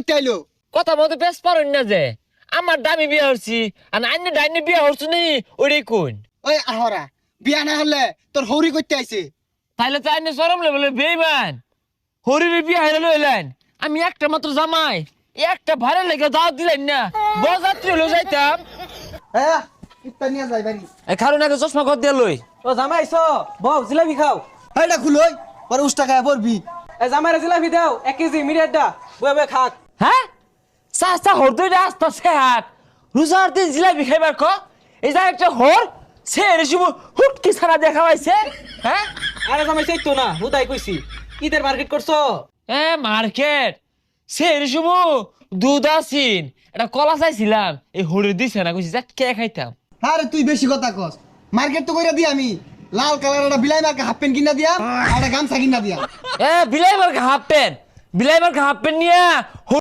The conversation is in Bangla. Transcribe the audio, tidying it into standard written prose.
করতে আইলো? কথা বলতে বেশ পারেন না যে আমার দামি বিয়ে হচ্ছি আর আইনে ডাইনে বিয়ে হচ্ছে নি ওইটাই কোন ওই আহরা বিয়া না হলে তোর হৌরি করতে আইছে। তাইলে তো আইনে সরম বলে বেইমান হরির বিয়ে হাইলে লইলেন আমি একটা মাত্র জামাই একটা ভাড়া লেগে দাওয়াত দিলেন না বরযাত্রী হলো যাইতাম হ্যাঁ ইত্তা নিয়ে যাই বাড়ি। এই কারণ আগে চশমা কর দিয়ে লই ও জামাই আইছো বউ জিলাপি খাও। এইটা খুলই পরে উস্তা খায় পড়বি। এ জামাইরে জিলাপি দাও 1 কেজি মিরিয়ার দা বয়ে বয়ে খাক। হ্যাঁ চাচা হর দুইটা আস্তা সেহাত রোজার দিন জিলাপি খাইবার ক এই যে একটা হর সে রেসিব হুটকি ছাড়া দেখা পাইছে হ্যাঁ আরে জামাই চাইতো না হুদাই কইছি ঈদের মার্কেট করছো। এ মার্কেট সে রেসিব দুধ আসিন এটা কলা চাইছিলাম এই হরে দিছে না কইছি যা কে খাইতাম আরে তুই বেশি কথা কস। মার্কেট তো কইরা দি আমি লাল কালার একটা বিলাই মার্কা হাফ প্যান্ট কিনা দিয়া আর একটা গামছা কিনা দিয়া। এ বিলাই মার্কা হাফ প্যান্ট নিয়া